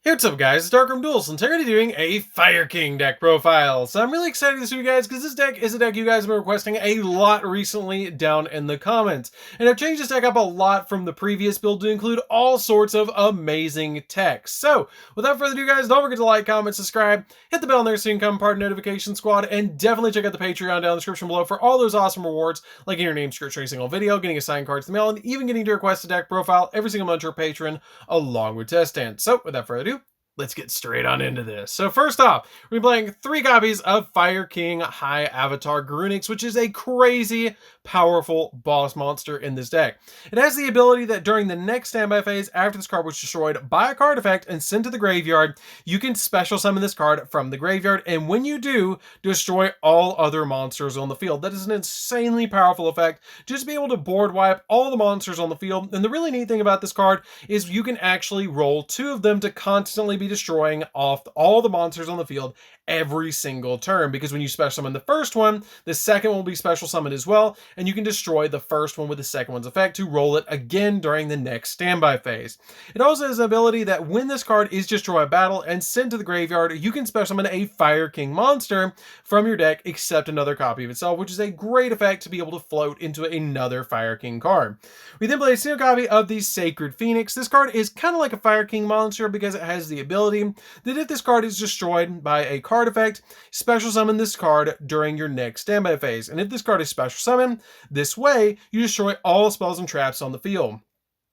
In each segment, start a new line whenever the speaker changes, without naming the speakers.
Hey, what's up guys, it's DarkArmedDuelist, and today we're going to be doing a Fire King deck profile. So I'm really excited to show you guys because this deck is a deck you guys have been requesting a lot recently down in the comments. And I've changed this deck up a lot from the previous build to include all sorts of amazing techs. So without further ado guys, don't forget to like, comment, subscribe, hit the bell in there so you can become part of the notification squad, and definitely check out the Patreon down in the description below for all those awesome rewards like getting your name scratched every single video, getting assigned cards in the mail, and even getting to request a deck profile every single month to your patron along with test stands. So without further ado, let's get straight on into this. So first off, we're playing 3 copies of Fire King High Avatar Garunix, which is a crazy powerful boss monster in this deck. It has the ability that during the next standby phase, after this card was destroyed by a card effect and sent to the graveyard, you can special summon this card from the graveyard, and when you do, destroy all other monsters on the field. That is an insanely powerful effect. Just be able to board wipe all the monsters on the field, and the really neat thing about this card is you can actually roll 2 of them to constantly be destroying off all the monsters on the field every single turn, because when you special summon the first one, the second one will be special summoned as well, and you can destroy the first one with the second one's effect to roll it again during the next standby phase. It also has the ability that when this card is destroyed by battle and sent to the graveyard, you can special summon a Fire King monster from your deck except another copy of itself, which is a great effect to be able to float into another Fire King card. We then play a single copy of the Sacred Phoenix. This card is kind of like a Fire King monster because it has the ability that if this card is destroyed by a card effect, special summon this card during your next standby phase. And if this card is special summoned this way, you destroy all spells and traps on the field.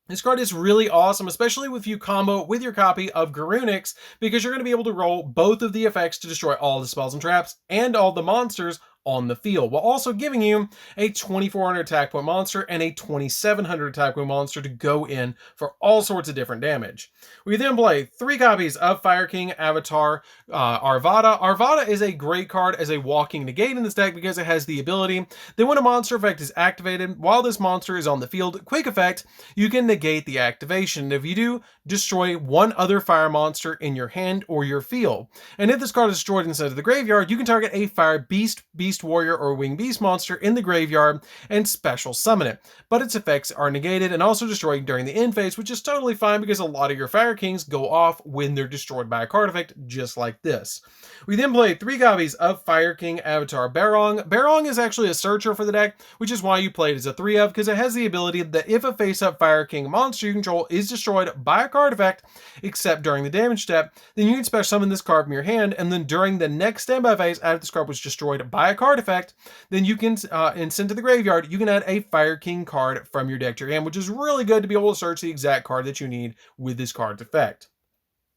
This card is really awesome, especially if you combo with your copy of Garunix, because you're going to be able to roll both of the effects to destroy all the spells and traps and all the monsters on the field, while also giving you a 2400 attack point monster and a 2700 attack point monster to go in for all sorts of different damage. We then play 3 copies of Fire King Avatar Arvada. Arvada is a great card as a walking negate in this deck because it has the ability that when a monster effect is activated, while this monster is on the field, quick effect, you can negate the activation. If you do, destroy one other fire monster in your hand or your field. And if this card is destroyed instead of the graveyard, you can target a Fire Beast Warrior or Winged Beast monster in the graveyard and special summon it, but its effects are negated and also destroyed during the end phase, which is totally fine because a lot of your Fire Kings go off when they're destroyed by a card effect, just like this. We then play 3 copies of Fire King Avatar Barong. Barong is actually a searcher for the deck, which is why you play it as a 3 of, because it has the ability that if a face-up Fire King monster you control is destroyed by a card effect, except during the damage step, then you can special summon this card from your hand, and then during the next standby phase, after this card was destroyed by a card effect, then you can, and send to the graveyard, you can add a Fire King card from your deck to your hand, which is really good to be able to search the exact card that you need with this card's effect.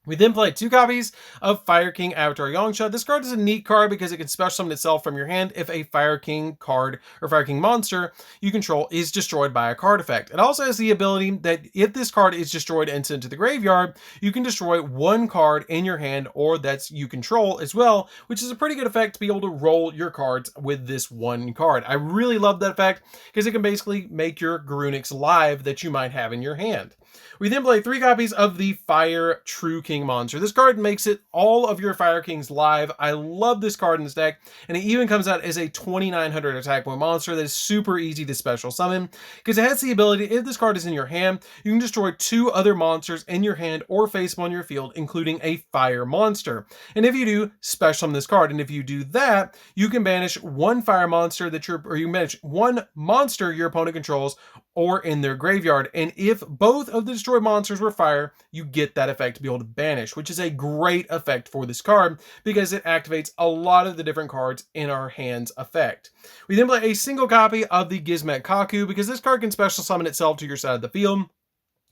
We then play 2 copies of Fire King Avatar Yangsha. This card is a neat card because it can special summon itself from your hand if a Fire King card or Fire King monster you control is destroyed by a card effect. It also has the ability that if this card is destroyed and sent to the graveyard, you can destroy one card in your hand or that's you control as well, which is a pretty good effect to be able to roll your cards with this one card. I really love that effect because it can basically make your Garunix live that you might have in your hand. We then play 3 copies of the Fire True King monster. This card makes it all of your Fire Kings live. I love this card in this deck, and it even comes out as a 2900 attack point monster that is super easy to special summon because it has the ability, if this card is in your hand, you can destroy 2 other monsters in your hand or face on your field, including a fire monster. And if you do, special summon this card. And if you do that, you can banish one fire monster that you banish one monster your opponent controls or in their graveyard. And if both of the destroyed monsters were fire, you get that effect to be able to banish, which is a great effect for this card because it activates a lot of the different cards in our hand's effect. We then play a single copy of the Gizmet Kaku because this card can special summon itself to your side of the field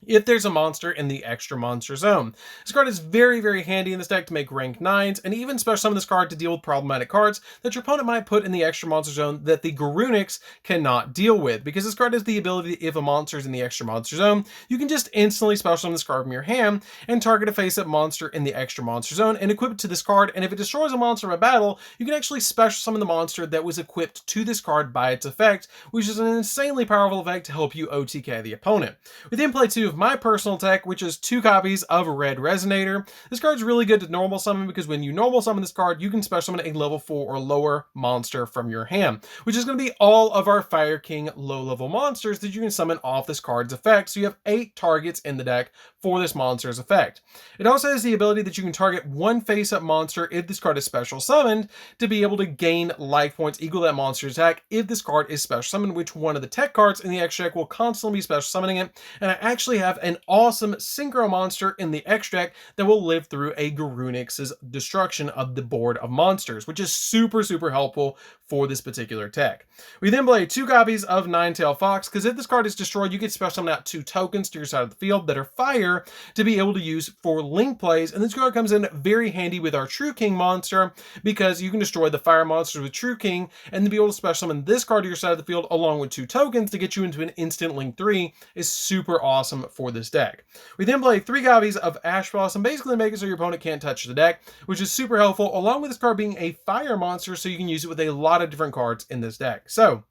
if there's a monster in the extra monster zone. This card is very, very handy in this deck to make rank 9s, and even special summon this card to deal with problematic cards that your opponent might put in the extra monster zone that the Garunix cannot deal with, because this card has the ability that if a monster is in the extra monster zone, you can just instantly special summon this card from your hand and target a face-up monster in the extra monster zone and equip it to this card, and if it destroys a monster by battle, you can actually special summon the monster that was equipped to this card by its effect, which is an insanely powerful effect to help you OTK the opponent. We then play 2 have my personal tech, which is 2 copies of Red Resonator. This card's really good to normal summon because when you normal summon this card, you can special summon a level 4 or lower monster from your hand, which is going to be all of our Fire King low-level monsters that you can summon off this card's effect. So you have 8 targets in the deck for this monster's effect. It also has the ability that you can target one face-up monster if this card is special summoned to be able to gain life points equal to that monster's attack if this card is special summoned, which one of the tech cards in the extra deck will constantly be special summoning it. And I actually have an awesome synchro monster in the extra deck that will live through a Garunix's destruction of the board of monsters, which is super, super helpful for this particular tech. We then play 2 copies of Ninetail Fox, because if this card is destroyed, you get special summon out 2 tokens to your side of the field that are fire to be able to use for link plays. And this card comes in very handy with our True King monster because you can destroy the fire monsters with True King and then be able to special summon this card to your side of the field along with 2 tokens to get you into an instant link 3 is super awesome for this deck. We then play 3 copies of Ash Blossom, basically make it so your opponent can't touch the deck, which is super helpful, along with this card being a fire monster, so you can use it with a lot of different cards in this deck. So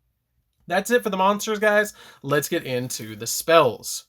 that's it for the monsters, guys. Let's get into the spells.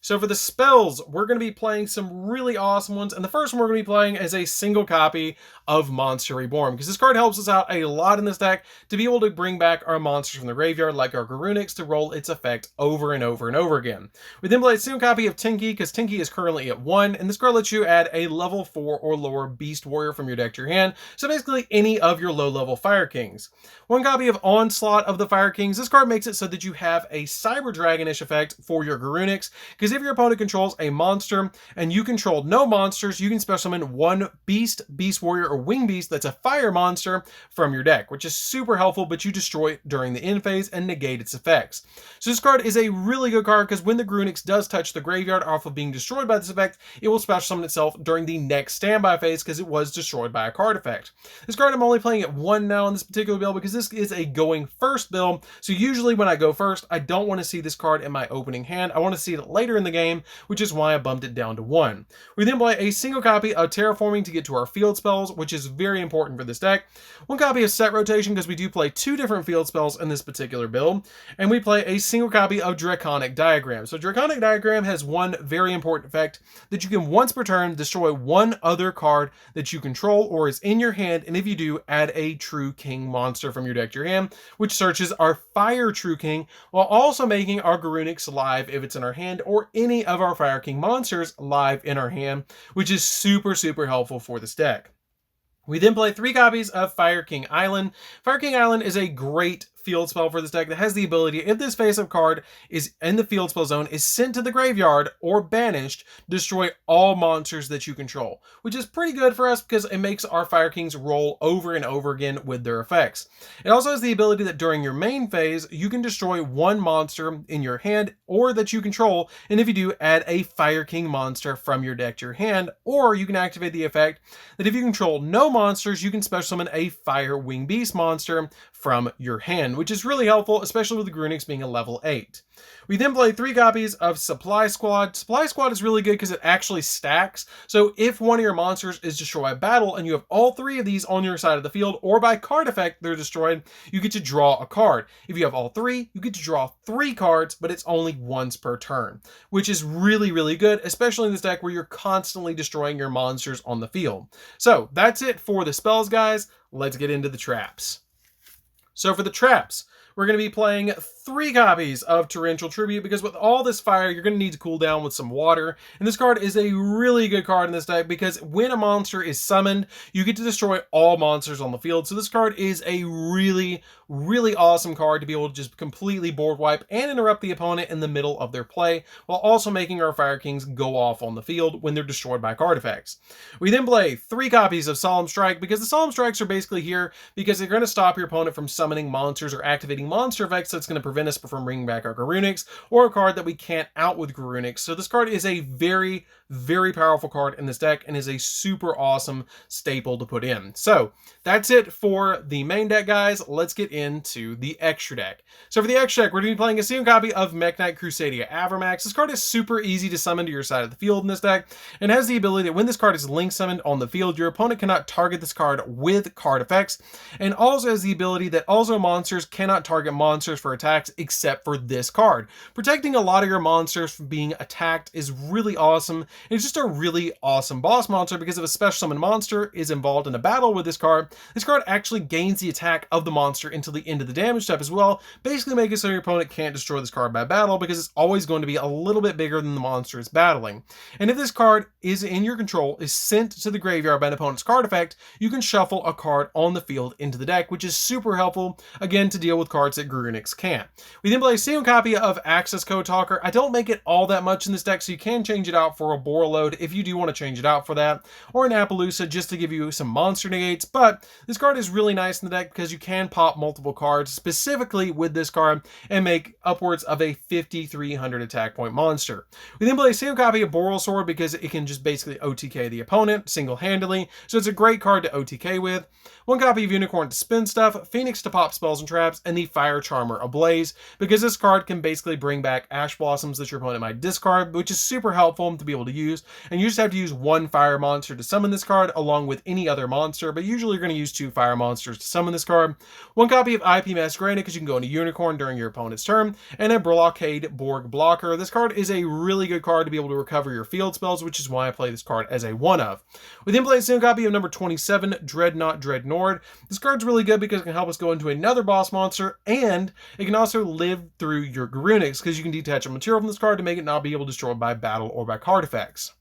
So for the spells, we're going to be playing some really awesome ones. And the first one we're going to be playing is a single copy of Monster Reborn, because this card helps us out a lot in this deck to be able to bring back our monsters from the graveyard, like our Garunix, to roll its effect over and over and over again. We then play a single copy of Tinky, because Tinky is currently at 1, and this card lets you add a level 4 or lower Beast Warrior from your deck to your hand, so basically any of your low-level Fire Kings. 1 copy of Onslaught of the Fire Kings. This card makes it so that you have a Cyber Dragonish effect for your Garunix, because if your opponent controls a monster and you control no monsters, you can special summon 1 Beast, Beast Warrior, or Wing Beast that's a fire monster from your deck, which is super helpful, but you destroy it during the end phase and negate its effects. So this card is a really good card because when the Garunix does touch the graveyard off of being destroyed by this effect, it will special summon itself during the next standby phase because it was destroyed by a card effect. This card I'm only playing at 1 now in this particular build because this is a going first build, so usually when I go first, I don't want to see this card in my opening hand. I want to see it later in the game, which is why I bumped it down to 1. We then play a single copy of Terraforming to get to our field spells, which is very important for this deck. 1 copy of Set Rotation because we do play 2 different field spells in this particular build. And we play a single copy of Draconic Diagram. So Draconic Diagram has 1 very important effect that you can once per turn destroy 1 other card that you control or is in your hand, and if you do, add a True King monster from your deck to your hand, which searches our Fire True King while also making our Garunix live if it's in our hand, or any of our Fire King monsters live in our hand, which is super, super helpful for this deck. We then play 3 copies of Fire King Island. Fire King Island is a great field spell for this deck that has the ability, if this face-up card is in the field spell zone, is sent to the graveyard or banished, destroy all monsters that you control, which is pretty good for us because it makes our Fire Kings roll over and over again with their effects. It also has the ability that during your main phase, you can destroy 1 monster in your hand or that you control, and if you do, add a Fire King monster from your deck to your hand, or you can activate the effect that if you control no monsters, you can special summon a Fire Wing Beast monster from your hand, which is really helpful, especially with the Garunix being a level 8. We then play 3 copies of Supply Squad. Supply Squad is really good because it actually stacks. So if one of your monsters is destroyed by battle and you have all 3 of these on your side of the field, or by card effect they're destroyed, you get to draw a card. If you have all 3, you get to draw 3 cards, but it's only once per turn, which is really, really good, especially in this deck where you're constantly destroying your monsters on the field. So that's it for the spells, guys. Let's get into the traps. So for the traps, we're going to be playing 3 copies of Torrential Tribute because with all this fire, you're going to need to cool down with some water. And this card is a really good card in this deck because when a monster is summoned, you get to destroy all monsters on the field. So this card is a really, really awesome card to be able to just completely board wipe and interrupt the opponent in the middle of their play, while also making our Fire Kings go off on the field when they're destroyed by card effects. We then play 3 copies of Solemn Strike because the Solemn Strikes are basically here because they're going to stop your opponent from summoning monsters or activating monster effects, so it's going to prevent us from bringing back our Garunix or a card that we can't out with Garunix. So this card is a very, very powerful card in this deck and is a super awesome staple to put in. So that's it for the main deck, guys. Let's get into the extra deck. So for the extra deck, we're going to be playing a single copy of Mech Knight Crusadia Avramax. This card is super easy to summon to your side of the field in this deck and has the ability that when this card is link summoned on the field, your opponent cannot target this card with card effects, and also has the ability that also monsters cannot target target monsters for attacks except for this card. Protecting a lot of your monsters from being attacked is really awesome, and it's just a really awesome boss monster because if a special summon monster is involved in a battle with this card actually gains the attack of the monster until the end of the damage step as well, basically making it so your opponent can't destroy this card by battle because it's always going to be a little bit bigger than the monster is battling. And if this card is in your control, is sent to the graveyard by an opponent's card effect, you can shuffle a card on the field into the deck, which is super helpful, again, to deal with cards that Grunix can't. We then play a single copy of Access Code Talker. I don't make it all that much in this deck, so you can change it out for a Borreload if you do want to change it out for that, or an Appaloosa just to give you some monster negates, but this card is really nice in the deck because you can pop multiple cards specifically with this card and make upwards of a 5,300 attack point monster. We then play a single copy of Borrelsword because it can just basically OTK the opponent single-handedly, so it's a great card to OTK with. One copy of Unicorn to spin stuff, Phoenix to pop spells and traps, and the Fire Charmer Ablaze, because this card can basically bring back Ash Blossoms that your opponent might discard, which is super helpful to be able to use, and you just have to use one fire monster to summon this card along with any other monster, but usually you're going to use 2 fire monsters to summon this card. One copy of IP Masquerade because you can go into Unicorn during your opponent's turn, and a Blockade Borg Blocker. This card is a really good card to be able to recover your field spells, which is why I play this card as a one of. We then play a single copy of number 27, Dreadnought Dreadnord. This card's really good because it can help us go into another boss monster, and it can also live through your Grunix because you can detach a material from this card to make it not be able to destroy by battle or by card effects.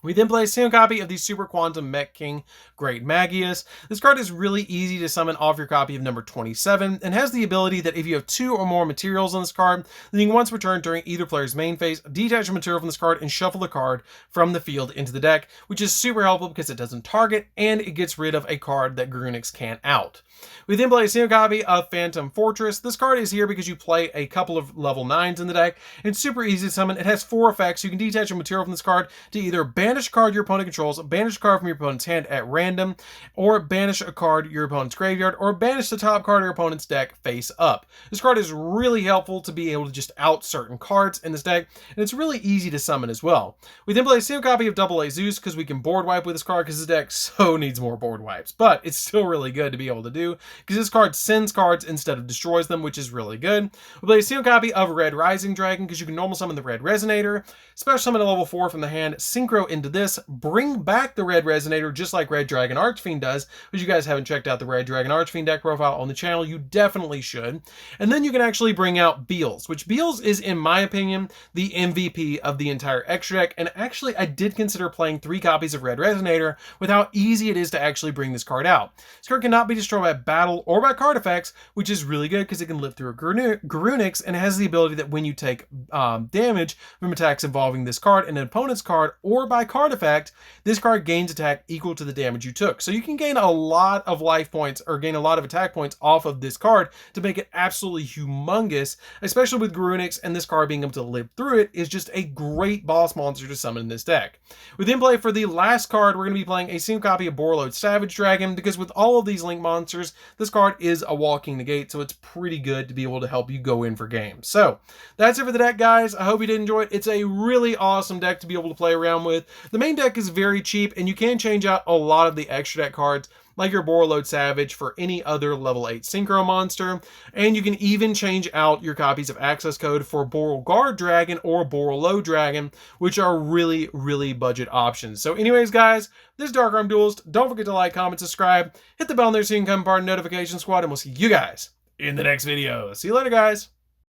We then play a single copy of the Super Quantum Mech King, Great Magius. This card is really easy to summon off your copy of number 27 and has the ability that if you have 2 or more materials on this card, then you can once return during either player's main phase, detach a material from this card and shuffle the card from the field into the deck, which is super helpful because it doesn't target and it gets rid of a card that Grunix can't out. We then play a single copy of Phantom Fortress. This card is here because you play a couple of level 9s in the deck. It's super easy to summon. It has 4 effects. You can detach a material from this card to either banish a card your opponent controls, banish a card from your opponent's hand at random, or banish a card your opponent's graveyard, or banish the top card of your opponent's deck face up. This card is really helpful to be able to just out certain cards in this deck, and it's really easy to summon as well. We then play a single copy of Double A Zeus because we can board wipe with this card because this deck so needs more board wipes, but it's still really good to be able to do because this card sends cards instead of destroys them, which is really good. We play a single copy of Red Rising Dragon because you can normal summon the Red Resonator, special summon a level 4 from the hand, synchro into this, bring back the Red Resonator just like Red Dragon Archfiend does. If you guys haven't checked out the Red Dragon Archfiend deck profile on the channel, you definitely should. And then you can actually bring out Beals, which Beals is, in my opinion, the MVP of the entire extra deck. And actually, I did consider playing 3 copies of Red Resonator with how easy it is to actually bring this card out. This card cannot be destroyed by battle or by card effects, which is really good because it can live through a Grunix and it has the ability that when you take damage from attacks involving this card and an opponent's card or by card effect, this card gains attack equal to the damage you took. So you can gain a lot of life points or gain a lot of attack points off of this card to make it absolutely humongous, especially with Grunix, and this card being able to live through it is just a great boss monster to summon in this deck. We then play for the last card, we're going to be playing a single copy of Borreload Savage Dragon because with all of these Link monsters, this card is a walking negate, so it's pretty good to be able to help you go in for games. So that's it for the deck, guys. I hope you did enjoy it. It's a really awesome deck to be able to play around with. The main deck is very cheap, and you can change out a lot of the extra deck cards like your Borreload Savage for any other level 8 Synchro monster, and you can even change out your copies of Access Code for Borreguard Dragon or Borreload Dragon, which are really, really budget options. So anyways, guys, this is DarkArmedDuelist. Don't forget to like, comment, subscribe, hit the bell on there so you can become part of the notification squad, and we'll see you guys in the next video. See you later, guys.